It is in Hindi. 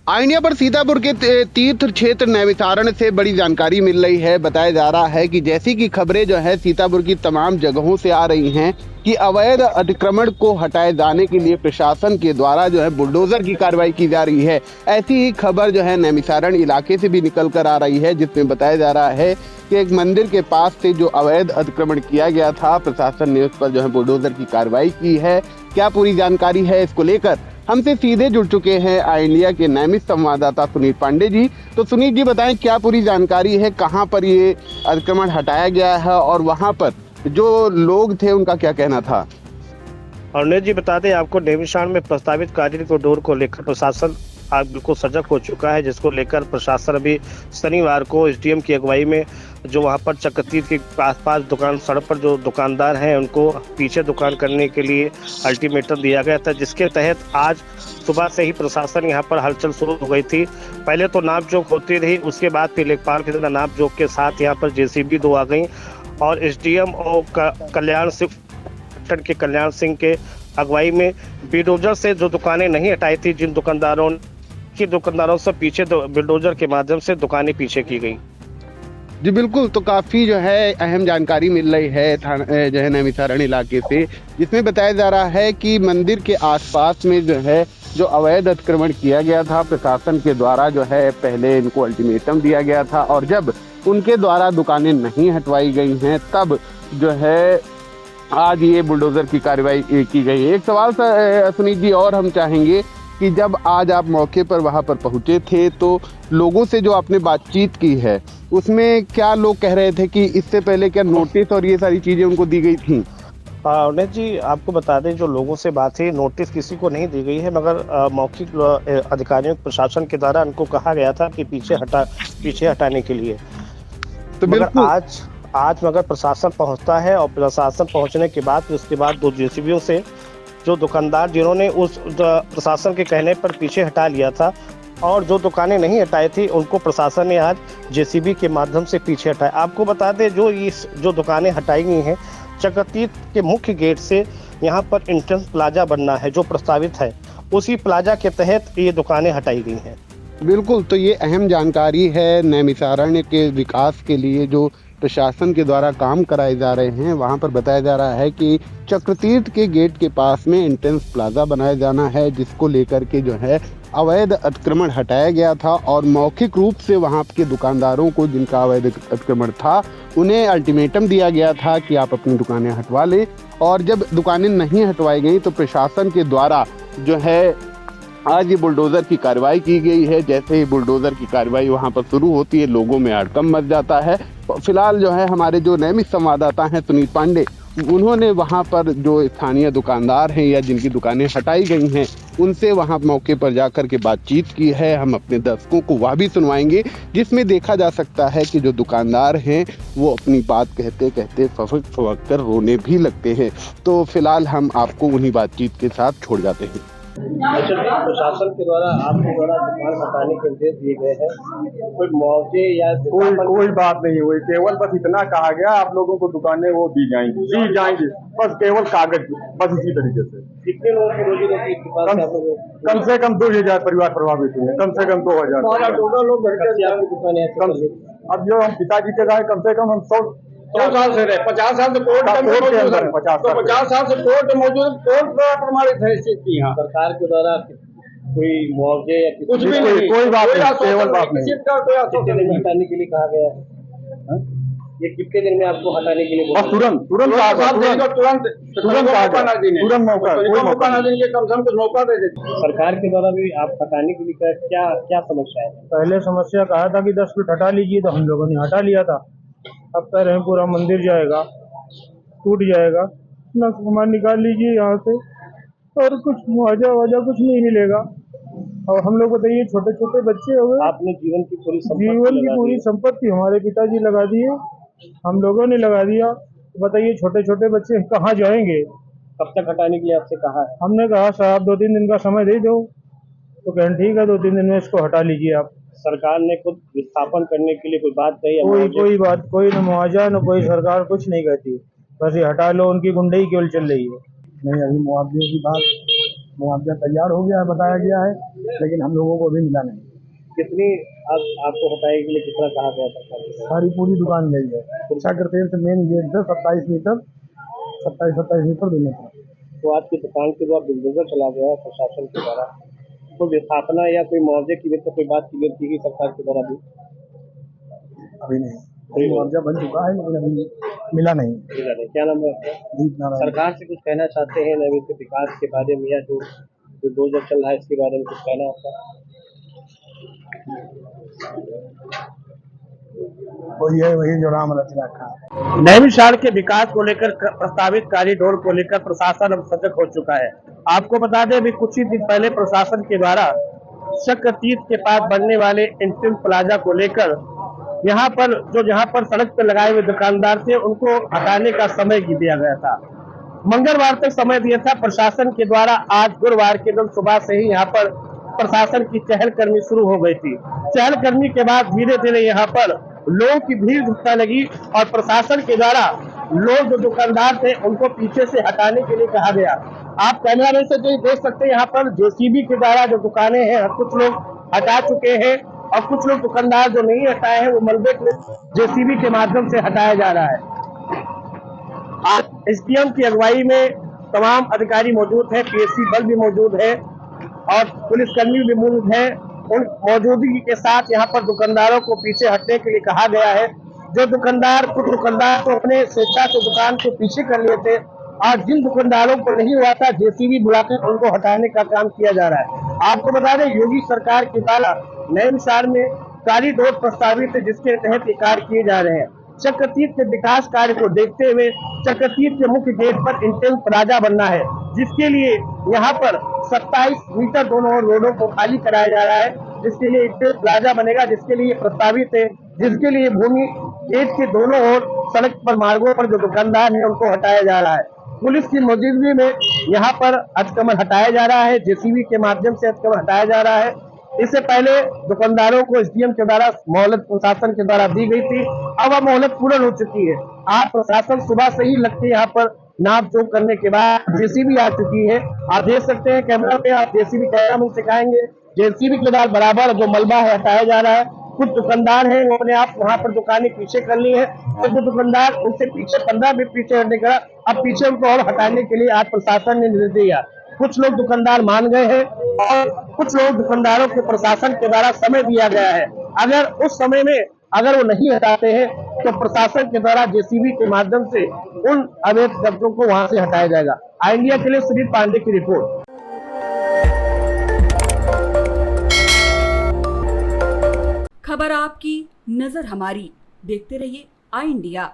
आइनिया पर सीतापुर के तीर्थ क्षेत्र नैमिषारण्य से बड़ी जानकारी मिल रही है। बताया जा रहा है कि जैसी कि खबरें जो है सीतापुर की तमाम जगहों से आ रही हैं कि अवैध अतिक्रमण को हटाए जाने के लिए प्रशासन के द्वारा जो है बुलडोजर की कार्रवाई की जा रही है। ऐसी ही खबर जो है नैमिषारण्य इलाके से भी निकल कर आ रही है, जिसमें बताया जा रहा है कि एक मंदिर के पास से जो अवैध अतिक्रमण किया गया था, प्रशासन ने उस पर जो है बुलडोजर की कार्रवाई की है। क्या पूरी जानकारी है, इसको लेकर हमसे सीधे जुड़ चुके हैं आई इंडिया के नैमिष संवाददाता सुनील पांडे जी। तो सुनील जी बताएं, क्या पूरी जानकारी है, कहां पर ये अतिक्रमण हटाया गया है और वहां पर जो लोग थे उनका क्या कहना था? अरुण जी, बता दें आपको, नैमिषारण्य में प्रस्तावित कॉरिडोर को लेकर प्रशासन आज बिल्कुल सजग हो चुका है, जिसको लेकर प्रशासन अभी शनिवार को एसडीएम की अगुवाई में जो वहां पर चक्रतीर्थ के आसपास दुकान सड़क पर जो दुकानदार हैं उनको पीछे दुकान करने के लिए अल्टीमेटम दिया गया था, जिसके तहत आज सुबह से ही प्रशासन यहां पर हलचल शुरू हो गई थी। पहले तो नापजोक होती रही, उसके बाद फिर लेखपाल की तरह नापजोक के साथ यहां पर जेसीबी 2 आ गई और एसडीएम और कल्याण सिंह के अगुवाई में बुलडोजर से जो दुकानें नहीं हटाई थी, जिन दुकानदारों से पीछे बुलडोजर के माध्यम से दुकानें पीछे की गई। जी बिल्कुल, तो काफ़ी जो है अहम जानकारी मिल रही है जो है नैमिषारण्य इलाके से, जिसमें बताया जा रहा है कि मंदिर के आसपास में जो है जो अवैध अतिक्रमण किया गया था, प्रशासन के द्वारा जो है पहले इनको अल्टीमेटम दिया गया था और जब उनके द्वारा दुकानें नहीं हटवाई गई हैं तब जो है आज ये बुलडोजर की कार्रवाई की गई है। एक सवाल सुनील जी और हम चाहेंगे कि जब आज आप मौके पर वहां पर पहुंचे थे तो लोगों से जो आपने बातचीत की है उसमें क्या लोग कह रहे थे कि इससे पहले क्या नोटिस और ये सारी चीजें उनको दी गई थी? अरुण जी, आपको बता दें, जो लोगों से बात है, नोटिस किसी को नहीं दी गई है, मगर मौखिक अधिकारियों प्रशासन के द्वारा उनको कहा गया था कि पीछे हटाने के लिए। तो मगर आज मगर प्रशासन पहुंचता है और प्रशासन पहुंचने के बाद उसके बाद 2 जेसीबीओं से जो दुकानदार जिन्होंने उस प्रशासन के कहने पर पीछे हटा लिया था और जो दुकानें नहीं हटाई थी उनको प्रशासन ने आज जेसीबी के माध्यम से पीछे हटाया। आपको बता दें, जो दुकानें हटाई गई हैं, चक्रतीर्थ के मुख्य गेट से यहाँ पर एंट्रेंस प्लाजा बनना है जो प्रस्तावित है, उसी प्लाजा के तहत ये दुकानें हटाई गई हैं। बिल्कुल, तो ये अहम जानकारी है नैमिषारण्य के विकास के लिए जो प्रशासन के द्वारा काम कराए जा रहे हैं। वहां पर बताया जा रहा है कि चक्रतीर्थ के गेट के पास में एंट्रेंस प्लाजा बनाया जाना है, जिसको लेकर के जो है अवैध अतिक्रमण हटाया गया था और मौखिक रूप से वहां के दुकानदारों को जिनका अवैध अतिक्रमण था उन्हें अल्टीमेटम दिया गया था कि आप अपनी दुकानें हटवा लें। और जब दुकानें नहीं हटवाई गई तो प्रशासन के द्वारा जो है आज ये बुलडोजर की कार्रवाई की गई है। जैसे ही बुलडोजर की कार्रवाई वहां पर शुरू होती है, लोगों में हड़कंप मच जाता है। फिलहाल जो है हमारे जो नैमिष संवाददाता हैं सुनील पांडे, उन्होंने वहां पर जो स्थानीय दुकानदार हैं या जिनकी दुकानें हटाई गई हैं उनसे वहां मौके पर जाकर के बातचीत की है। हम अपने दर्शकों को वह भी सुनवाएंगे, जिसमें देखा जा सकता है कि जो दुकानदार हैं वो अपनी बात कहते कहते फवक कर रोने भी लगते हैं। तो फिलहाल हम आपको उन्हीं बातचीत के साथ छोड़ जाते हैं। प्रशासन के द्वारा आपके द्वारा दुकान हटाने के निर्देश दिए गए हैं, कोई मुआवजे या कोई बात नहीं हुई, केवल बस इतना कहा गया आप लोगों को दुकानें वो दी जाएंगी, बस केवल कागज, बस इसी तरीके से। कितने लोगों की रोजी रोटी कम से कम 2000 परिवार प्रभावित हुए, कम से कम 2000 टोटल लोग दुकानें। अब जो हम पिताजी के रहे कम से कम हम 100 साल से रहे, 50 साल से कोर्ट के अंदर मौजूद है, 50 साल से कोर्ट मौजूद, कोर्ट द्वारा प्रमाणित है इस चीज की। यहाँ सरकार के द्वारा कोई मुआवजे या कुछ भी नहीं, कोई बात नहीं, केवल बात नहीं। हटाने के लिए कहा गया है। ये कितने दिन में आपको हटाने के लिए? बस तुरंत मौका ना देंगे, कम से कम कुछ मौका दे देते। सरकार के द्वारा भी आप हटाने के लिए क्या समस्या है? पहले समस्या कहा था कि 10 फीट हटा लीजिए, तो हम लोगों ने हटा लिया था। अब कह रहे हैं पूरा मंदिर जाएगा, टूट जाएगा, ना सामान निकाल लीजिए यहाँ से और कुछ मुआवजा कुछ नहीं मिलेगा। और हम लोग बताइए, छोटे छोटे बच्चे हो गए, आपने जीवन की पूरी संपत्ति हमारे पिताजी लगा दिए, हम लोगों ने लगा दिया। बताइए छोटे छोटे बच्चे कहाँ जाएंगे? कब तक हटाने के लिए आपसे कहा है? हमने कहा साहब 2-3 दिन का समय दे दो, तो कहें ठीक है 2-3 दिन में इसको हटा लीजिए आप। सरकार ने खुद विस्थापन करने के लिए कोई बात कही? कोई न मुआवजा न कोई सरकार कुछ नहीं कहती, बस ये हटा लो, उनकी गुंडई केवल चल रही है। नहीं, अभी मुआवजे की बात मुआवजा तैयार हो गया है, बताया गया है, लेकिन हम लोगों को अभी मिला नहीं। कितनी आपको हटाने के लिए कितना कहा गया था? सारी पूरी दुकान गई है। चक्रतीर्थ मेन गेट से 27 मीटर 27 दूर पर। तो आपकी दुकान के द्वारा बुलडोजर चला गया है प्रशासन के द्वारा, तो विस्थापना या कोई मुआवजे की भी तो कोई बात क्लियर की गई सरकार के द्वारा भी? अभी नहीं, कोई मुआवजा बन चुका है लेकिन अभी मिला नहीं। क्या नाम है आपका? दीप नारायण। सरकार से कुछ कहना चाहते हैं नवीन के विकास के बारे में, या जो बुलडोजर चल रहा है इसके बारे में कुछ कहना आपका? वही जो राम रच रखा है। नैमिषारण्य के विकास को लेकर प्रस्तावित कॉरिडोर को लेकर प्रशासन अब सजग हो चुका है। आपको बता दें अभी कुछ ही दिन पहले प्रशासन के द्वारा चक्रतीर्थ के पास बनने वाले इंफिल प्लाजा को लेकर यहाँ पर सड़क पर लगाए हुए दुकानदार थे उनको हटाने का समय दिया गया था। मंगलवार तक समय दिया था प्रशासन के द्वारा। आज गुरुवार के दिन सुबह से ही यहाँ पर प्रशासन की चहलकदमी शुरू हो गई थी। चहलकदमी के बाद धीरे धीरे यहाँ पर लोगों की भीड़ जुटने लगी और प्रशासन के द्वारा लोग जो दुकानदार थे उनको पीछे से हटाने के लिए कहा गया। आप कैमरा में से देख सकते हैं यहाँ पर जेसीबी के द्वारा जो दुकानें हैं कुछ लोग हटा चुके हैं और कुछ लोग दुकानदार जो नहीं हटाए हैं वो मलबे को जेसीबी के माध्यम से हटाया जा रहा है। आज एसडीएम की अगुवाई में तमाम अधिकारी मौजूद है, पीएससी बल भी मौजूद है और पुलिसकर्मी भी मौजूद है। उन मौजूदगी के साथ यहाँ पर दुकानदारों को पीछे हटने के लिए कहा गया है। जो दुकानदार कुछ दुकानदार तो अपने स्वेच्छा से दुकान को पीछे कर लिए थे और जिन दुकानदारों को नहीं हुआ था जेसीबी बुलाकर उनको हटाने का काम किया जा रहा है। आपको बता दें योगी सरकार के द्वारा नैमिषारण्य में कॉरिडोर प्रस्तावित है जिसके तहत ये कार्य किए जा रहे हैं। चक्रतीर्थ के विकास कार्य को देखते हुए चक्रतीर्थ के मुख्य गेट पर इंटेल प्लाजा बनना है जिसके लिए यहाँ पर 27 मीटर दोनों रोडों को खाली कराया जा रहा है, जिसके लिए इंटेल प्लाजा बनेगा, जिसके लिए प्रस्तावित है, जिसके लिए भूमि गेट के दोनों ओर सड़क पर मार्गों पर जो दुकानदार है उनको हटाया जा रहा है। पुलिस की मौजूदगी में यहाँ पर अतिक्रमण हटाया जा रहा है, जेसीबी के माध्यम से अतिक्रमण हटाया जा रहा है। इससे पहले दुकानदारों को एसडीएम के द्वारा मोहलत प्रशासन के द्वारा दी गई थी, अब वह मोहलत पूर्ण हो चुकी है। आज प्रशासन सुबह से ही लगती है यहाँ पर नाप जोक करने के बाद जेसीबी आ चुकी है। आप देख सकते हैं कैमरा पे, आप जेसीबी कैमरा में सिखाएंगे। जेसीबी के द्वारा बराबर जो मलबा है हटाया जा रहा है। कुछ दुकानदार हैं वो अपने आप वहाँ पर दुकानें पीछे कर ली है और जो दुकानदार उनसे पीछे 15 मिनट पीछे हटने का अब पीछे उनको और हटाने के लिए आज प्रशासन ने निर्देश दिया। कुछ लोग दुकानदार मान गए हैं और कुछ लोग दुकानदारों को प्रशासन के द्वारा समय दिया गया है। अगर उस समय में अगर वो नहीं हटाते हैं तो प्रशासन के द्वारा जेसीबी के माध्यम से उन अवैध कब्जों को वहां से हटाया जाएगा। आई इंडिया के लिए सुनील पांडे की रिपोर्ट। खबर आपकी, नजर हमारी। देखते रहिए आई इंडिया।